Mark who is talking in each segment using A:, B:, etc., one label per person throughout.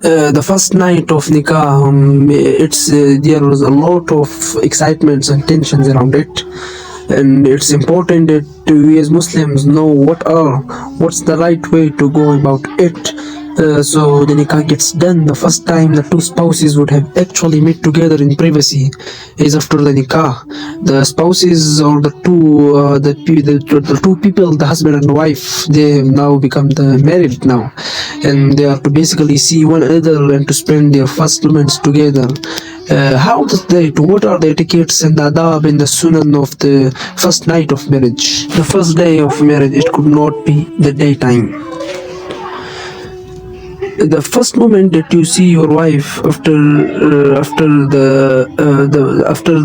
A: The first night of nikah, there was a lot of excitements and tensions around it, and it's important that we as Muslims know what's the right way to go about it. So the nikah gets done. The first time the two spouses would have actually met together in privacy is after the nikah. The spouses or the two people, the husband and wife, they have now become the married now, and they are to basically see one another and to spend their first moments together. How does that? What are the etiquettes and the adab and the sunan of the first night of marriage? The first day of marriage, it could not be the daytime. The first moment that you see your wife after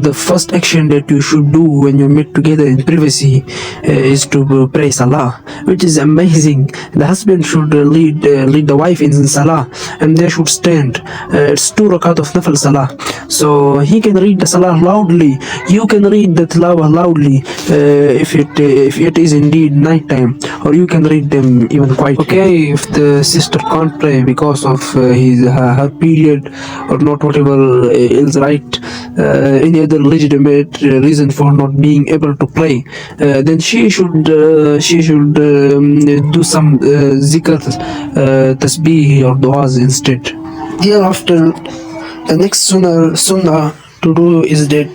A: the first action that you should do when you meet together in privacy is to pray salah, which is amazing. The husband should lead the wife in salah, and they should stand. It's 2 rakat of nafil salah, so he can read the salah loudly. You can read the tilawah loudly if it is indeed night time, or you can read them even quietly. Okay, if the sister can't pray because of her period or not, whatever is right, any other legitimate reason for not being able to pray, then she should do some zikr, tasbih or du'as instead. Thereafter, the next sunnah to do is that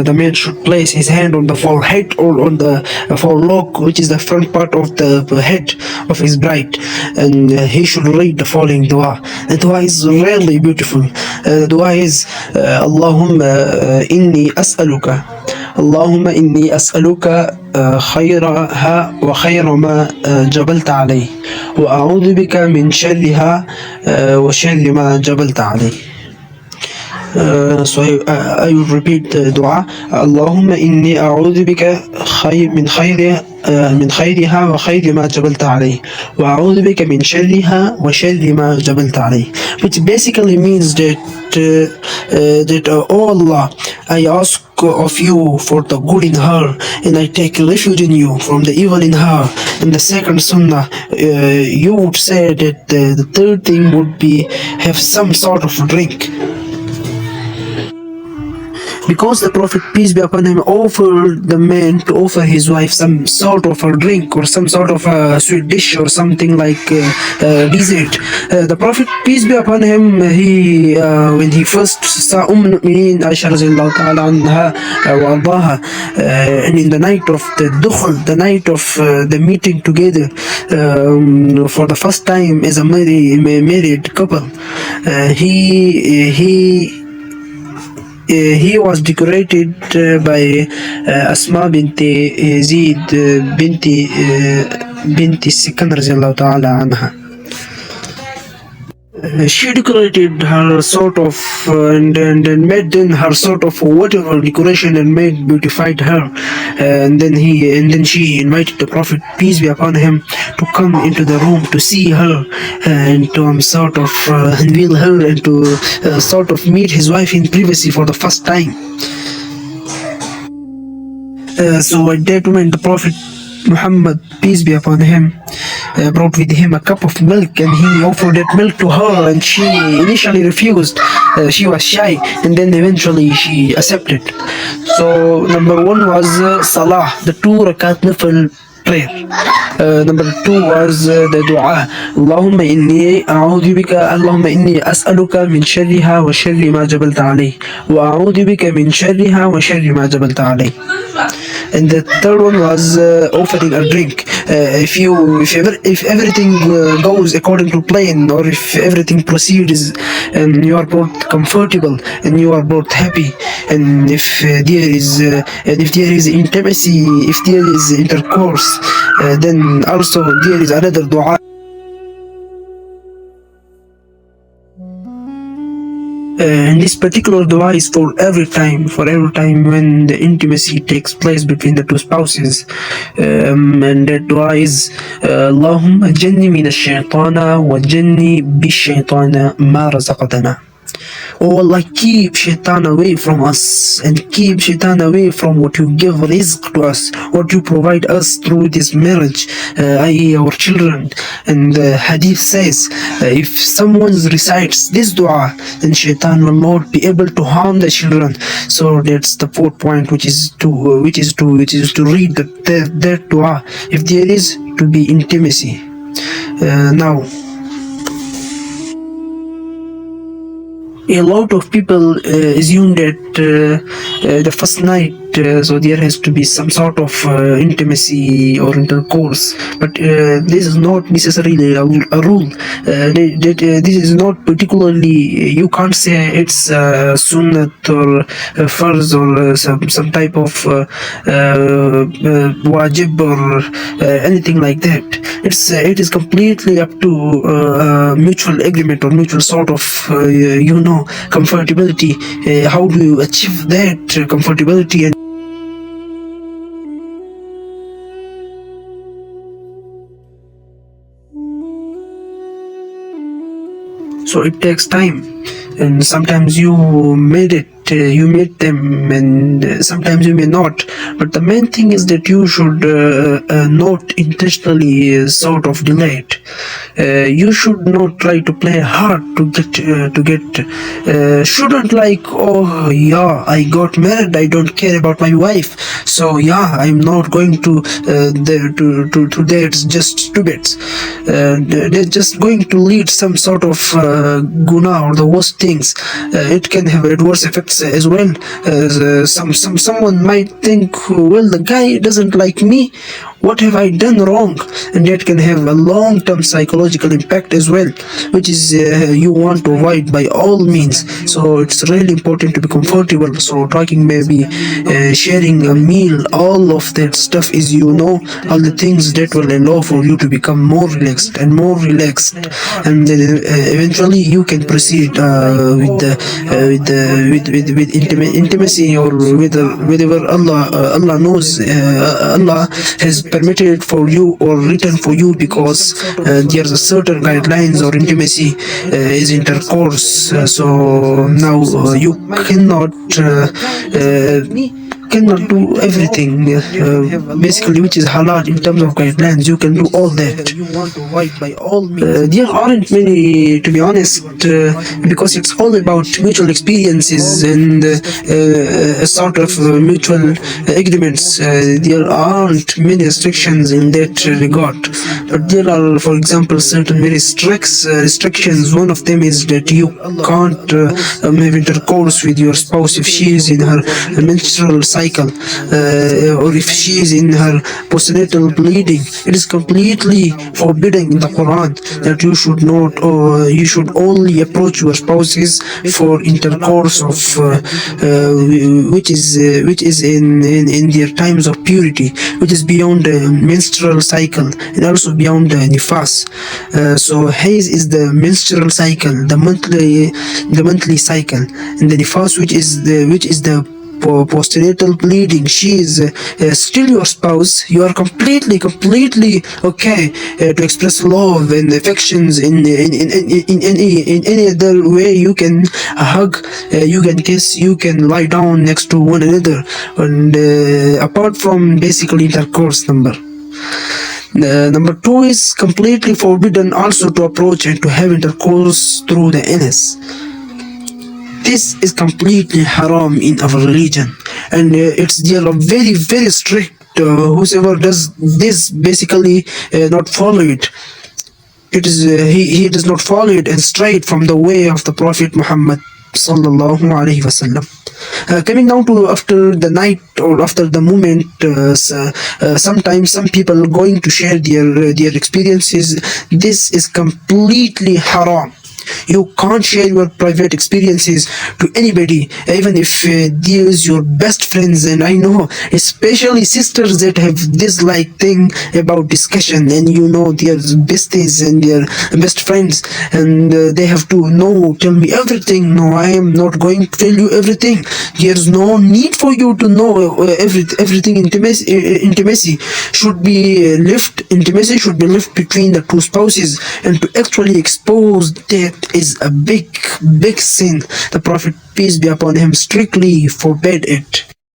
A: the man should place his hand on the forehead or on the forelock, which is the front part of the head of his bride, and he should read the following dua. The dua is really beautiful. The dua is Allahumma inni as'aluka اللهم إني أسألك خيرها وخير ما جبلت عليه وأعوذ بك من شرها وشر ما جبلت عليه. So I will repeat the dua. Allahumma inni a'udhu bika min khayriha wa khayri ma jabalta alayh wa a'udhu bika min sharriha wa sharri ma jabalta alayh, which basically means that oh Allah, I ask of you for the good in her, and I take refuge in you from the evil in her. And the second sunnah, you would say that the third thing would be have some sort of drink, because the Prophet, peace be upon him, offered the man to offer his wife some sort of a drink or some sort of a sweet dish or something like dessert. The Prophet, peace be upon him, he when he first saw al-Mu'mineen Aisha radiallahu ta'ala anha wa ardaha, and in the night of the dukhul, the night of the meeting together for the first time as a married couple, he was decorated by Asma binti Zaid binti Sikan radiallahu ta'ala anha. She decorated her sort of and made then her sort of whatever decoration and made beautified her, and then she invited the Prophet, peace be upon him, to come into the room to see her and to sort of unveil her and to sort of meet his wife in privacy for the first time. So at that moment the Prophet Muhammad, peace be upon him, brought with him a cup of milk, and he offered that milk to her, and she initially refused. She was shy, and then eventually she accepted. So number one was salah, the 2 rakat nafil prayer. Number 2 was the dua. Allahumma inni as'aluka min sharriha wa sharri ma jabalta alayh wa a'udhu bika min sharriha wa sharri ma jabalta alayh. And the third one was offering a drink. If everything goes according to plan, or if everything proceeds and you are both comfortable and you are both happy, and if there is intimacy, if there is intercourse, then also there is another dua. And this particular dua is for every time when the intimacy takes place between the two spouses, and that dua is Allahumma janni min ash-shaytana wa janni bish-shaytana ma razaqtana. Oh Allah, keep shaitan away from us and keep shaitan away from what you give rizq to us, what you provide us through this marriage, i.e. our children. And the hadith says, if someone recites this dua, then shaitan will not be able to harm the children. So that's the fourth point, which is to read that dua if there is to be intimacy. Now, a lot of people assume that the first night, so there has to be some sort of intimacy or intercourse, but this is not necessarily a rule. This is not particularly, you can't say it's sunnat or farz or some type of wajib or anything like that. It is completely up to mutual agreement or mutual sort of comfortability. How do you achieve that comfortability? And so it takes time, and sometimes you made them, and sometimes you may not. But the main thing is that you should not intentionally sort of delay it. You should not try to play hard to get. Shouldn't like, oh yeah, I got married, I don't care about my wife, so yeah, I'm not going to date just stupids. They're just going to lead some sort of guna or the worst things. It can have adverse effects as well. Someone might think, well, the guy doesn't like me, what have I done wrong? And that can have a long-term psychological impact as well, which is you want to avoid by all means. So it's really important to be comfortable. So talking, maybe sharing a meal, all of that stuff is all the things that will allow for you to become more relaxed, and and then eventually you can proceed with intimacy, or with whatever Allah knows, Allah has permitted for you or written for you, because there's a certain guidelines or intimacy is intercourse. So now you cannot do everything basically which is halal in terms of guidelines. You can do all that. There aren't many, to be honest, because it's all about mutual experiences and a sort of mutual agreements. There aren't many restrictions in that regard, but there are, for example, certain very strict restrictions. One of them is that you can't have intercourse with your spouse if she is in her menstrual cycle, or if she is in her postnatal bleeding. It is completely forbidden in the Quran that you should not, or you should only approach your spouses for intercourse of which is in their times of purity, which is beyond the menstrual cycle and also beyond the nifas. So Hayz is the menstrual cycle, the monthly cycle, and the nifas, which is the postnatal bleeding. She is still your spouse. You are completely okay to express love and affections in any other way. You can hug, you can kiss, you can lie down next to one another, and apart from basically intercourse. Number two is completely forbidden also to approach and to have intercourse through the anus. This is completely haram in our religion, and they are very strict. Whoever does this basically not follow it. It is he does not follow it and straight from the way of the Prophet Muhammad sallallahu alaihi wasallam. Coming down to after the night or after the moment, sometimes some people going to share their experiences. This is completely haram. You can't share your private experiences to anybody, even if these your best friends. And I know especially sisters that have this thing about discussion, and their besties and their best friends, and they have to tell me everything. No, I am not going to tell you everything. There's no need for you to know everything. Intimacy should be left between the two spouses, and to actually expose that It is a big sin. The Prophet, peace be upon him, strictly forbade it.